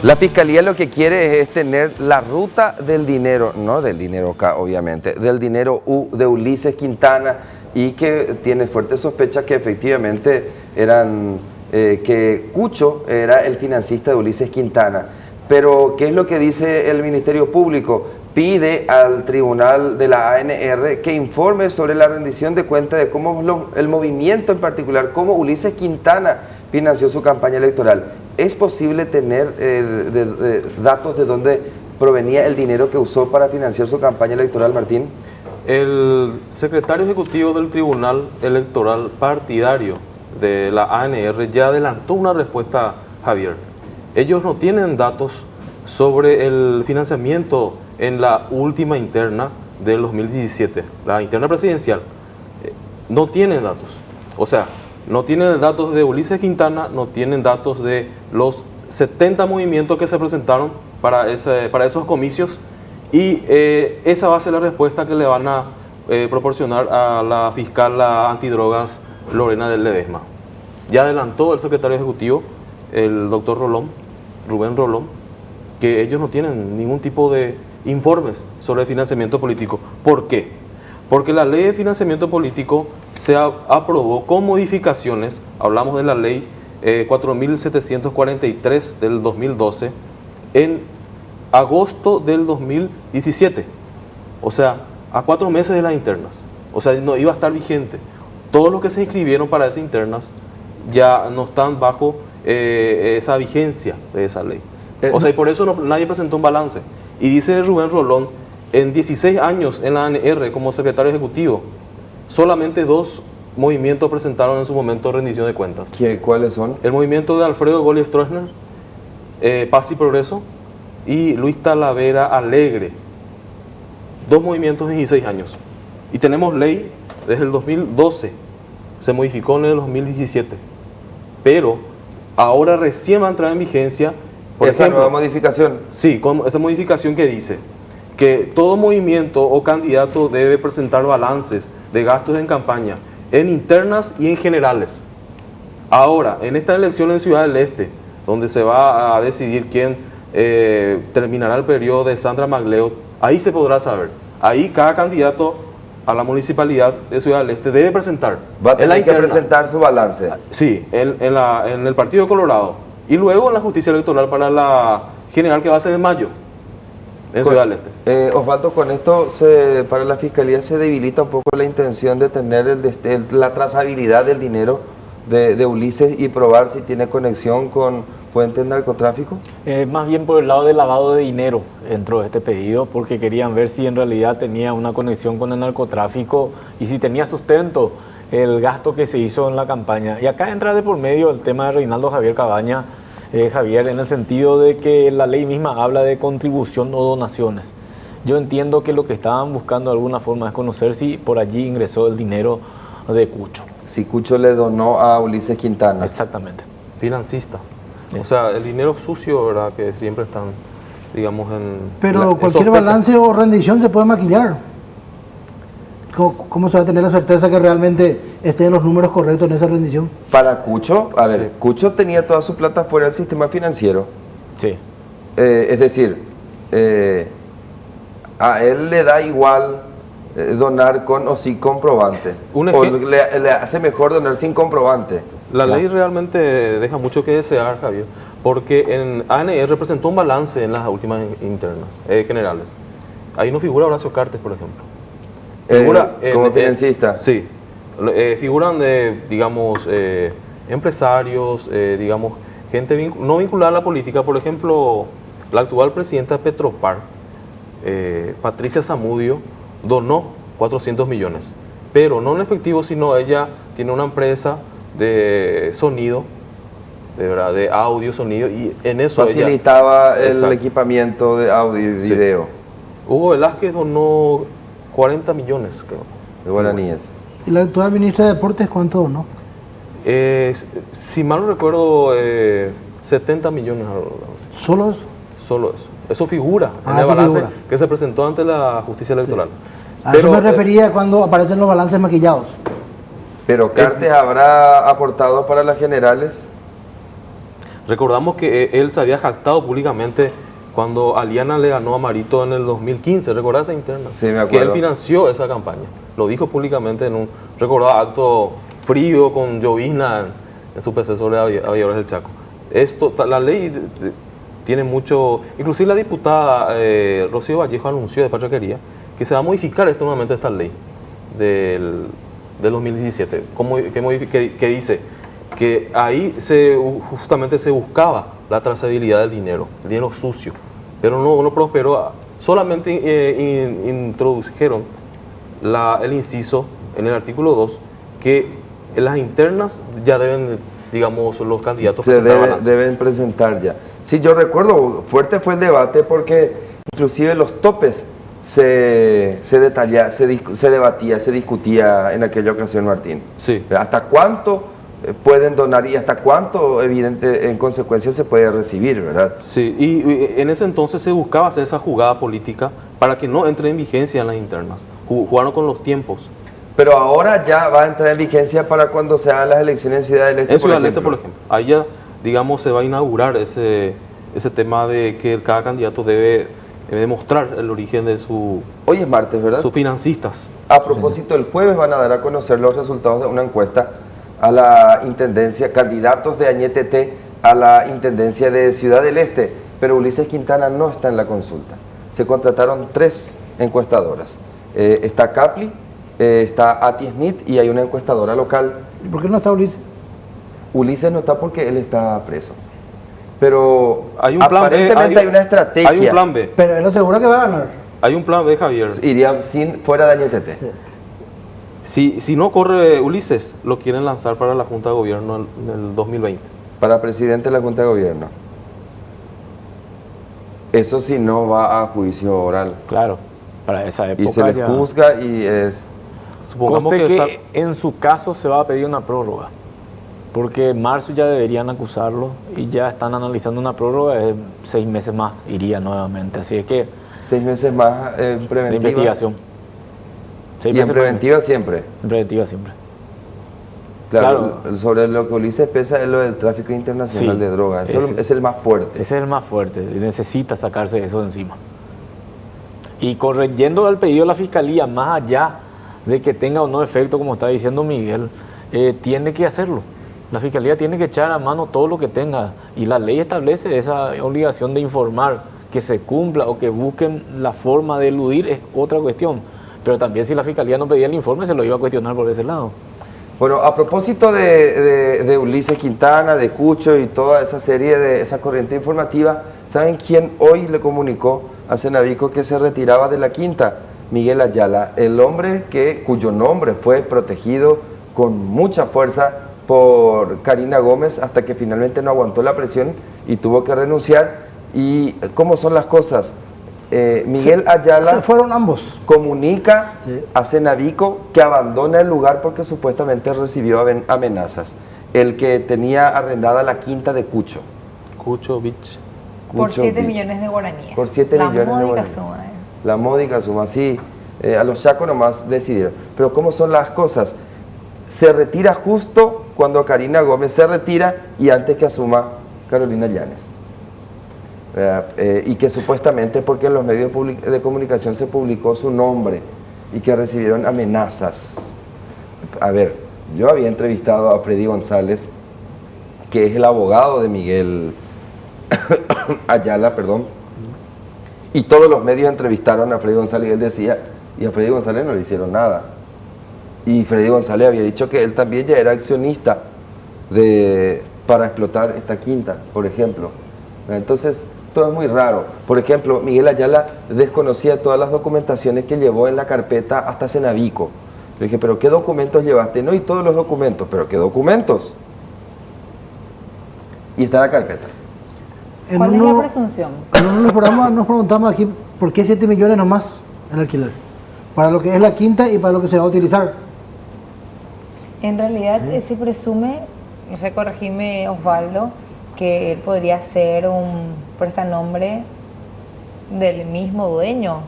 La Fiscalía lo que quiere es tener la ruta del dinero, no del dinero K, obviamente, del dinero U de Ulises Quintana, y que tiene fuerte sospecha que efectivamente que Cucho era el financista de Ulises Quintana. Pero, ¿qué es lo que dice el Ministerio Público? Pide al Tribunal de la ANR que informe sobre la rendición de cuentas de cómo el movimiento en particular, cómo Ulises Quintana financió su campaña electoral. ¿Es posible tener datos de dónde provenía el dinero que usó para financiar su campaña electoral, Martín? El secretario ejecutivo del Tribunal Electoral Partidario de la ANR ya adelantó una respuesta, Javier. Ellos no tienen datos sobre el financiamiento en la última interna del 2017, la interna presidencial. No tienen datos. O sea, no tienen datos de Ulises Quintana, no tienen datos de los 70 movimientos que se presentaron para esos comicios, y esa va a ser la respuesta que le van a proporcionar a la fiscal antidrogas Lorena del Ledesma. Ya adelantó el secretario ejecutivo, el doctor Rubén Rolón, que ellos no tienen ningún tipo de informes sobre financiamiento político. ¿Por qué? Porque la ley de financiamiento político se aprobó con modificaciones. Hablamos de la ley 4.743 del 2012 en agosto del 2017, o sea, a 4 meses de las internas. O sea, no iba a estar vigente. Todos los que se inscribieron para esas internas ya no están bajo esa vigencia de esa ley. O sea, y por eso nadie presentó un balance. Y dice Rubén Rolón, en 16 años en la ANR como secretario ejecutivo, solamente 2 movimientos presentaron en su momento rendición de cuentas. ¿Cuáles son? El movimiento de Alfredo Goli Stroessner, Paz y Progreso, y Luis Talavera Alegre. 2 movimientos en 16 años. Y tenemos ley desde el 2012, se modificó en el 2017, pero ahora recién va a entrar en vigencia. Por ¿Esa ejemplo, nueva modificación? Sí, con esa modificación que dice que todo movimiento o candidato debe presentar balances de gastos en campaña, en internas y en generales. Ahora, en esta elección en Ciudad del Este, donde se va a decidir quién terminará el periodo de Sandra Magleo, ahí se podrá saber. Ahí cada candidato a la municipalidad de Ciudad del Este debe presentar. Va a tener que presentar su balance. Sí, en el Partido de Colorado. Y luego en la justicia electoral para la general que va a ser en mayo, en Ciudad del Este. Osvaldo, con esto para la Fiscalía se debilita un poco la intención de tener la trazabilidad del dinero de Ulises y probar si tiene conexión con fuentes de narcotráfico. Más bien por el lado del lavado de dinero dentro de este pedido, porque querían ver si en realidad tenía una conexión con el narcotráfico y si tenía sustento el gasto que se hizo en la campaña. Y acá entra de por medio el tema de Reinaldo Javier Cabaña, Javier, en el sentido de que la ley misma habla de contribución o donaciones. Yo entiendo que lo que estaban buscando de alguna forma es conocer si por allí ingresó el dinero de Cucho. Si Cucho le donó a Ulises Quintana. Exactamente. Financista. O sea, el dinero sucio, ¿verdad? Que siempre están, digamos, Pero cualquier balance o rendición se puede maquillar. ¿Cómo se va a tener la certeza que realmente estén los números correctos en esa rendición? Para Cucho, a ver, Sí. Cucho tenía toda su plata fuera del sistema financiero. Sí. Es decir, a él le da igual donar con o sin comprobante. O le hace mejor donar sin comprobante. La ley realmente deja mucho que desear, Javier, porque en ANR presentó un balance en las últimas internas generales. Ahí no figura Horacio Cartes, por ejemplo. Figura como financista. Sí. Figuran, digamos, empresarios, digamos, gente no vinculada a la política. Por ejemplo, la actual presidenta de Petropar, Patricia Zamudio, donó 400 millones. Pero no en efectivo, sino ella tiene una empresa de sonido, de audio, sonido, y en eso facilitaba el Exacto. equipamiento de audio y video. Hugo Velázquez donó 40 millones, creo. De guaraníes. ¿Y la actual ministra de Deportes cuánto donó? Si mal no recuerdo, 70 millones. Algo así. ¿Solo eso? Solo eso. Eso figura en el eso balance figura. que se presentó ante la justicia electoral. Sí. A eso me refería cuando aparecen los balances maquillados. Pero Cartes habrá aportado para las generales. Recordamos que él se había jactado públicamente cuando Aliana le ganó a Marito en el 2015, ¿recordás esa interna? Sí, me acuerdo. Que él financió esa campaña, lo dijo públicamente en un recordado acto frío con llovizna en su PC sobre Aviadores del Chaco. La ley tiene mucho, inclusive la diputada Rocío Vallejo anunció de Patria que se va a modificar nuevamente esta ley del 2017, que dice que ahí justamente se buscaba la trazabilidad del dinero sucio, pero no prosperó. Solamente introdujeron el inciso en el artículo 2 que en las internas ya deben, digamos, los candidatos deben presentar ya. Sí, yo recuerdo, fuerte fue el debate porque inclusive los topes se debatía, se discutía en aquella ocasión, Martín. Sí. ¿Hasta cuánto pueden donar y hasta cuánto, evidente, en consecuencia se puede recibir, verdad? Sí, y en ese entonces se buscaba hacer esa jugada política para que no entre en vigencia en las internas. Jugaron con los tiempos. Pero ahora ya va a entrar en vigencia para cuando se hagan las elecciones en Ciudad del Este, en Ciudad del Este, por ejemplo. Ahí ya, digamos, se va a inaugurar ese tema de que cada candidato debe demostrar el origen de hoy es martes, ¿verdad? sus financistas. A propósito, el jueves van a dar a conocer los resultados de una encuesta a la intendencia, candidatos de Añetete a la intendencia de Ciudad del Este, pero Ulises Quintana no está en la consulta. Se contrataron 3 encuestadoras. Está Capli, está Ati Smith y hay una encuestadora local. ¿Y por qué no está Ulises? Ulises no está porque él está preso. Pero hay un plan aparentemente B, hay una estrategia. Hay un plan B. Pero él asegura que va a ganar. Hay un plan B, Javier. Iría fuera de Añetete. Si no corre Ulises, lo quieren lanzar para la Junta de Gobierno en el 2020. Para presidente de la Junta de Gobierno. Eso sí no va a juicio oral. Claro, para esa época. Y se le juzga y es... Supongamos que en su caso se va a pedir una prórroga, porque en marzo ya deberían acusarlo y ya están analizando una prórroga de 6 meses más, iría nuevamente. Así es que... 6 meses más en preventiva. De investigación. Y en preventiva siempre. En preventiva siempre. Claro. Sobre lo que Ulises pesa es lo del tráfico internacional de drogas. Es el más fuerte. Ese es el más fuerte. Necesita sacarse eso de encima. Y corrigiendo al pedido de la Fiscalía, más allá de que tenga o no efecto, como está diciendo Miguel, tiene que hacerlo. La Fiscalía tiene que echar a mano todo lo que tenga. Y la ley establece esa obligación de informar, que se cumpla o que busquen la forma de eludir es otra cuestión. Pero también si la Fiscalía no pedía el informe, se lo iba a cuestionar por ese lado. Bueno, a propósito de Ulises Quintana, de Cucho y toda esa serie de esa corriente informativa, ¿saben quién hoy le comunicó a Cenavico que se retiraba de la quinta? Miguel Ayala, el hombre cuyo nombre fue protegido con mucha fuerza por Karina Gómez hasta que finalmente no aguantó la presión y tuvo que renunciar. ¿Y cómo son las cosas? Miguel Ayala Se fueron ambos. Comunica a Cenavico que abandona el lugar porque supuestamente recibió amenazas. El que tenía arrendada la quinta de Cucho. Cucho Beach. Por 7 millones de guaraníes. Por 7 millones de guaraníes. La módica suma. La módica suma, sí. A los chacos nomás decidieron. Pero ¿cómo son las cosas? Se retira justo cuando Karina Gómez se retira y antes que asuma Carolina Llanes. Y que supuestamente porque en los medios de comunicación se publicó su nombre y que recibieron amenazas. A ver, yo había entrevistado a Freddy González, que es el abogado de Miguel Ayala, perdón, y todos los medios entrevistaron a Freddy González y él decía, y a Freddy González no le hicieron nada. Y Freddy González había dicho que él también ya era accionista para explotar esta quinta, por ejemplo. Entonces, todo es muy raro. Por ejemplo, Miguel Ayala desconocía todas las documentaciones que llevó en la carpeta hasta Cenavico. Le dije, ¿pero qué documentos llevaste? No, y todos los documentos. ¿Pero qué documentos? Y está en la carpeta. ¿Cuál es la presunción? En uno de los programas nos preguntamos aquí, ¿por qué 7 millones nomás el alquiler? Para lo que es la quinta y para lo que se va a utilizar. En realidad se presume, no sé, corregime Osvaldo, que él podría ser un prestanombre del mismo dueño,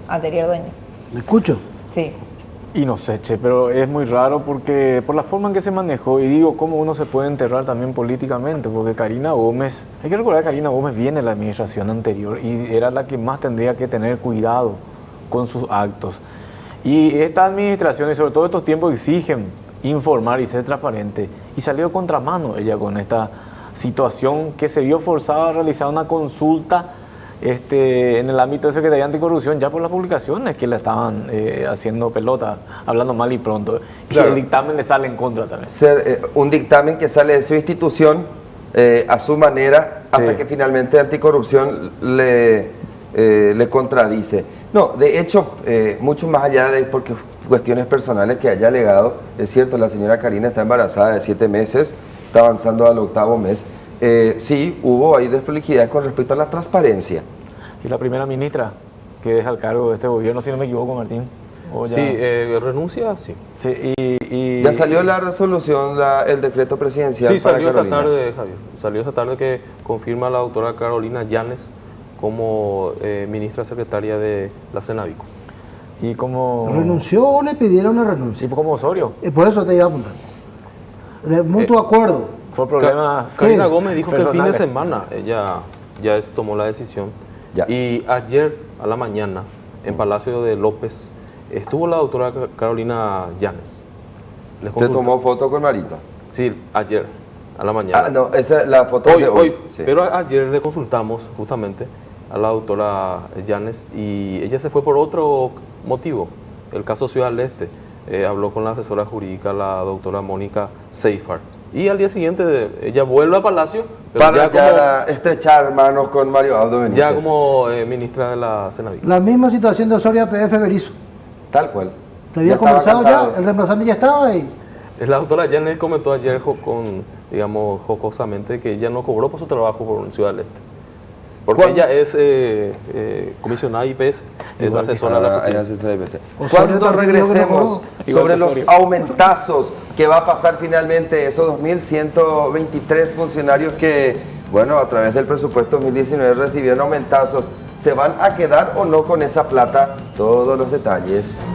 anterior dueño. ¿Me escucho? Sí. Y no sé, che, pero es muy raro porque por la forma en que se manejó, y digo, cómo uno se puede enterrar también políticamente, porque Karina Gómez, hay que recordar que Karina Gómez viene de la administración anterior y era la que más tendría que tener cuidado con sus actos. Y esta administración, y sobre todo estos tiempos, exigen informar y ser transparente, y salió contramano ella con esta situación que se vio forzada a realizar una consulta en el ámbito de Secretaría Anticorrupción, ya por las publicaciones que le estaban haciendo pelota, hablando mal y pronto. Claro. Y el dictamen le sale en contra también. Un dictamen que sale de su institución a su manera, hasta Sí. que finalmente Anticorrupción le contradice. No, de hecho, mucho más allá de porque cuestiones personales que haya alegado, es cierto, la señora Karina está embarazada de 7 meses, está avanzando al 8º mes. Sí, hubo ahí desprolijidad con respecto a la transparencia. Y la primera ministra que deja el cargo de este gobierno, si no me equivoco, Martín. ¿O ya? Sí, renuncia, sí. Sí, Ya salió la resolución, el decreto presidencial. Sí, para salió esta Carolina. tarde, Javier. Salió esta tarde que confirma la doctora Carolina Llanes como ministra secretaria de la Cenavico. y como... ¿Renunció o le pidieron una renuncia? Sí, como Osorio. Por eso te iba a apuntar. De mutuo acuerdo. Fue problema... Karina Sí, Gómez dijo que el fin de personales. semana ella ya tomó la decisión. Ya. Y ayer a la mañana, en Palacio de López, estuvo la doctora Carolina Llanes. Les ¿Usted consultó. tomó foto con Marito? Sí, ayer a la mañana. Ah, no, esa es la foto Hoy, de hoy. Sí. Pero ayer le consultamos justamente a la doctora Llanes y ella se fue por otro motivo, el caso Ciudad del Este. Habló con la asesora jurídica, la doctora Mónica Seifert. Y al día siguiente ella vuelve a Palacio, pero Para ya estrechar manos con Mario Aldo Benítez. ya como ministra de la Cenavico. La misma situación de Osorio PF Berizo. Tal cual. Te había Ya estaba conversado cantado. ya, el reemplazante ya estaba ahí. La doctora Llanes comentó ayer digamos, jocosamente que ella no cobró por su trabajo por Ciudad del Este. Porque ¿Cuándo? ella es comisionada IPS, es asesora de la presidencia. Osorio Cuando también dijo que no regresemos cobró. Igual sobre que los Osorio. aumentazos que va a pasar finalmente esos 2.123 funcionarios que, bueno, a través del presupuesto 2019 recibieron aumentazos, ¿se van a quedar o no con esa plata? Todos los detalles.